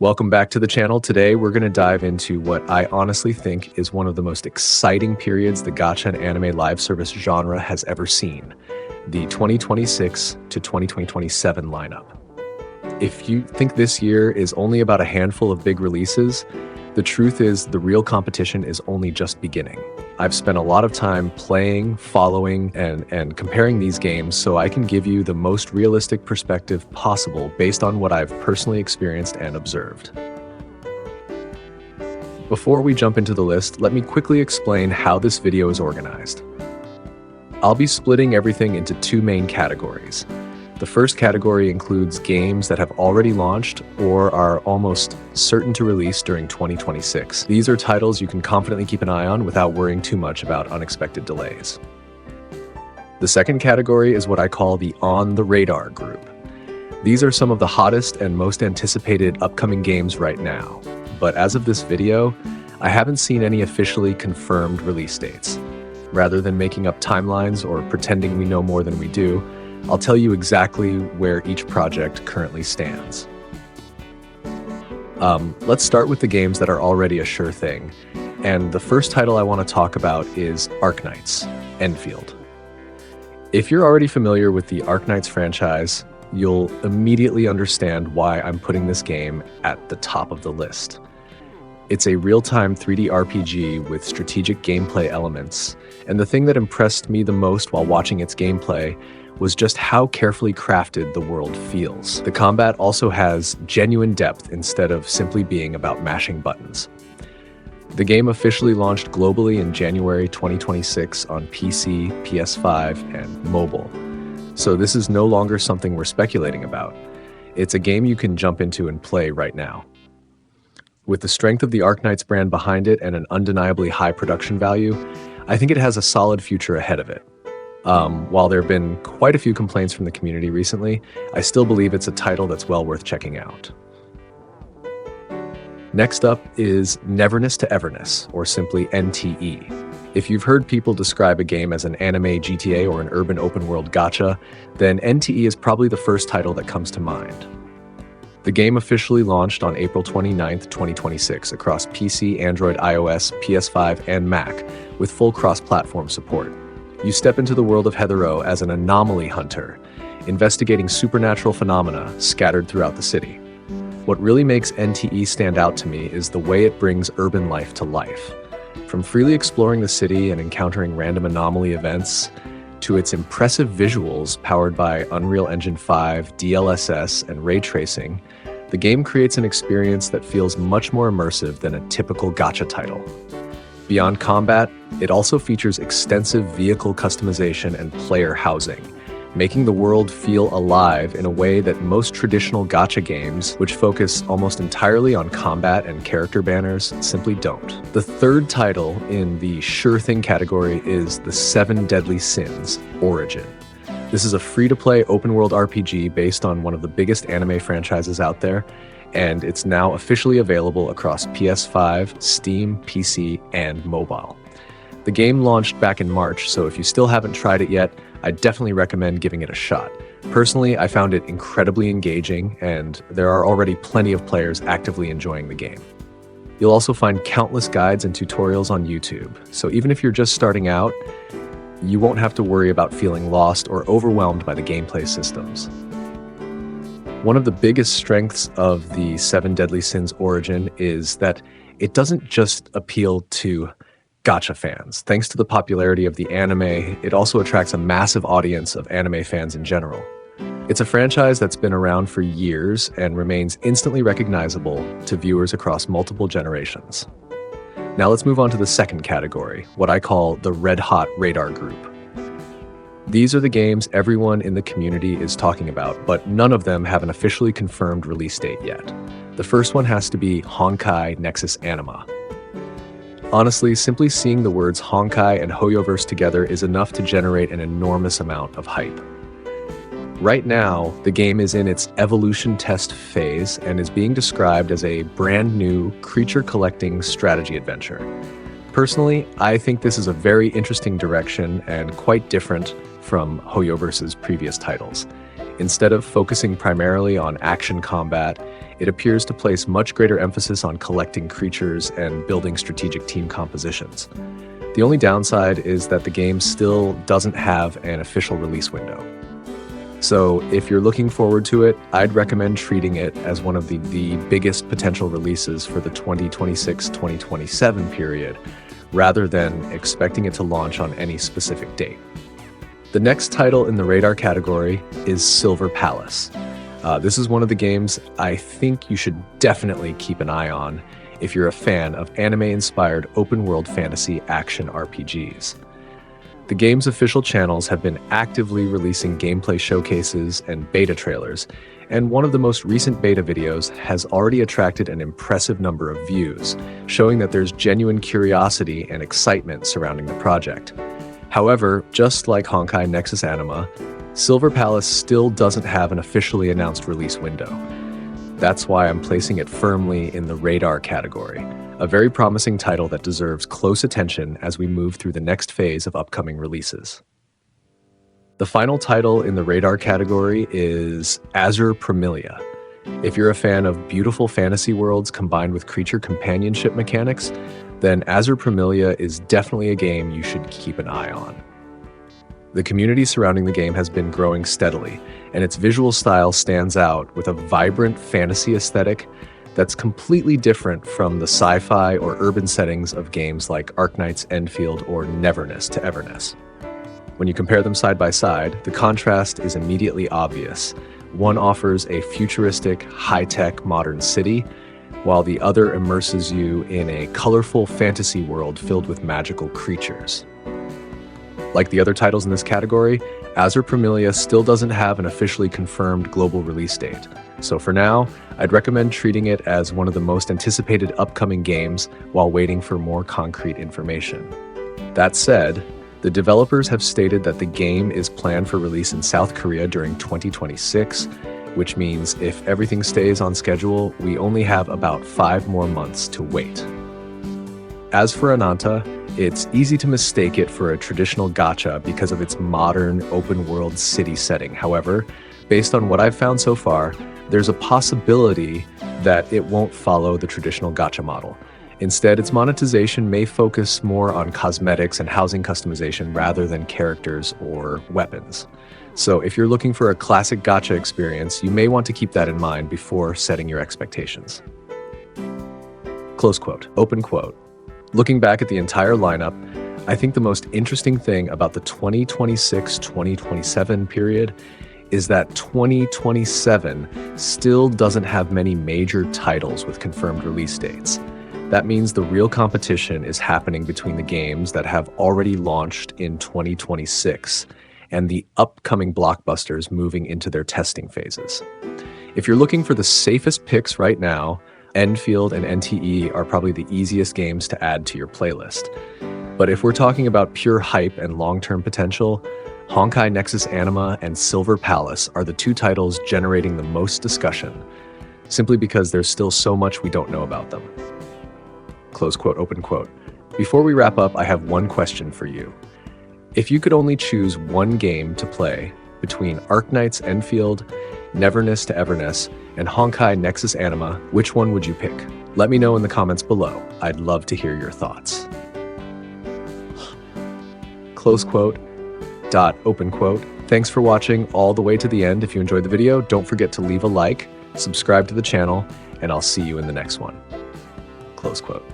Welcome back to the channel. Today, we're going to dive into what I honestly think is one of the most exciting periods the gacha and anime live service genre has ever seen, the 2026 to 2027 lineup. If you think this year is only about a handful of big releases, the truth is the real competition is only just beginning. I've spent a lot of time playing, following, and comparing these games so I can give you the most realistic perspective possible based on what I've personally experienced and observed. Before we jump into the list, let me quickly explain how this video is organized. I'll be splitting everything into two main categories. The first category includes games that have already launched or are almost certain to release during 2026. These are titles you can confidently keep an eye on without worrying too much about unexpected delays. The second category is what I call the on-the-radar group. These are some of the hottest and most anticipated upcoming games right now, but as of this video, I haven't seen any officially confirmed release dates. Rather than making up timelines or pretending we know more than we do, I'll tell you exactly where each project currently stands. Let's start with the games that are already a sure thing. And the first title I want to talk about is Arknights, Endfield. If you're already familiar with the Arknights franchise, you'll immediately understand why I'm putting this game at the top of the list. It's a real-time 3D RPG with strategic gameplay elements, and the thing that impressed me the most while watching its gameplay was just how carefully crafted the world feels. The combat also has genuine depth instead of simply being about mashing buttons. The game officially launched globally in January 2026 on PC, PS5, and mobile. So this is no longer something we're speculating about. It's a game you can jump into and play right now. With the strength of the Arknights brand behind it and an undeniably high production value, I think it has a solid future ahead of it. While there have been quite a few complaints from the community recently, I still believe it's a title that's well worth checking out. Next up is Neverness to Everness, or simply NTE. If you've heard people describe a game as an anime GTA or an urban open world gacha, then NTE is probably the first title that comes to mind. The game officially launched on April 29th, 2026 across PC, Android, iOS, PS5, and Mac, with full cross-platform support. You step into the world of Heathero as an anomaly hunter, investigating supernatural phenomena scattered throughout the city. What really makes NTE stand out to me is the way it brings urban life to life. From freely exploring the city and encountering random anomaly events, to its impressive visuals powered by Unreal Engine 5, DLSS, and ray tracing, the game creates an experience that feels much more immersive than a typical gacha title. Beyond combat, it also features extensive vehicle customization and player housing, making the world feel alive in a way that most traditional gacha games, which focus almost entirely on combat and character banners, simply don't. The third title in the sure thing category is The 7 Deadly Sins: Origin. This is a free-to-play open-world RPG based on one of the biggest anime franchises out there, and it's now officially available across PS5, Steam, PC, and mobile. The game launched back in March, so if you still haven't tried it yet, I definitely recommend giving it a shot. Personally, I found it incredibly engaging, and there are already plenty of players actively enjoying the game. You'll also find countless guides and tutorials on YouTube, so even if you're just starting out, you won't have to worry about feeling lost or overwhelmed by the gameplay systems. One of the biggest strengths of the 7 Deadly Sins Origin is that it doesn't just appeal to gacha fans. Thanks to the popularity of the anime, it also attracts a massive audience of anime fans in general. It's a franchise that's been around for years and remains instantly recognizable to viewers across multiple generations. Now let's move on to the second category, what I call the Red Hot Radar Group. These are the games everyone in the community is talking about, but none of them have an officially confirmed release date yet. The first one has to be Honkai Nexus Anima. Honestly, simply seeing the words Honkai and Hoyoverse together is enough to generate an enormous amount of hype. Right now, the game is in its evolution test phase and is being described as a brand new creature-collecting strategy adventure. Personally, I think this is a very interesting direction and quite different from Hoyoverse's previous titles. Instead of focusing primarily on action combat, it appears to place much greater emphasis on collecting creatures and building strategic team compositions. The only downside is that the game still doesn't have an official release window. So if you're looking forward to it, I'd recommend treating it as one of the biggest potential releases for the 2026-2027 period, rather than expecting it to launch on any specific date. The next title in the radar category is Silver Palace. This is one of the games I think you should definitely keep an eye on if you're a fan of anime-inspired open-world fantasy action RPGs. The game's official channels have been actively releasing gameplay showcases and beta trailers, and one of the most recent beta videos has already attracted an impressive number of views, showing that there's genuine curiosity and excitement surrounding the project. However, just like Honkai Nexus Anima, Silver Palace still doesn't have an officially announced release window. That's why I'm placing it firmly in the radar category, a very promising title that deserves close attention as we move through the next phase of upcoming releases. The final title in the radar category is Azur Promilia. If you're a fan of beautiful fantasy worlds combined with creature companionship mechanics, then Azur Promilia is definitely a game you should keep an eye on. The community surrounding the game has been growing steadily, and its visual style stands out with a vibrant fantasy aesthetic that's completely different from the sci-fi or urban settings of games like Arknights, Endfield, or Neverness to Everness. When you compare them side by side, the contrast is immediately obvious. One offers a futuristic, high-tech modern city, while the other immerses you in a colorful fantasy world filled with magical creatures. Like the other titles in this category, Azur Promilia still doesn't have an officially confirmed global release date. So for now, I'd recommend treating it as one of the most anticipated upcoming games while waiting for more concrete information. That said, the developers have stated that the game is planned for release in South Korea during 2026, which means if everything stays on schedule, we only have about 5 more months to wait. As for Ananta, it's easy to mistake it for a traditional gacha because of its modern, open-world city setting. However, based on what I've found so far, there's a possibility that it won't follow the traditional gacha model. Instead, its monetization may focus more on cosmetics and housing customization rather than characters or weapons. So if you're looking for a classic gacha experience, you may want to keep that in mind before setting your expectations. Close quote, open quote. Looking back at the entire lineup, I think the most interesting thing about the 2026-2027 period is that 2027 still doesn't have many major titles with confirmed release dates. That means the real competition is happening between the games that have already launched in 2026 and the upcoming blockbusters moving into their testing phases. If you're looking for the safest picks right now, Endfield and NTE are probably the easiest games to add to your playlist. But if we're talking about pure hype and long-term potential, Honkai Nexus Anima and Silver Palace are the 2 titles generating the most discussion, simply because there's still so much we don't know about them. Close quote, open quote. Before we wrap up, I have one question for you. If you could only choose one game to play between Arknights Endfield, Neverness to Everness, and Honkai Nexus Anima, which one would you pick? Let me know in the comments below. I'd love to hear your thoughts. Close quote, dot, open quote. Thanks for watching all the way to the end. If you enjoyed the video, don't forget to leave a like, subscribe to the channel, and I'll see you in the next one. Close quote.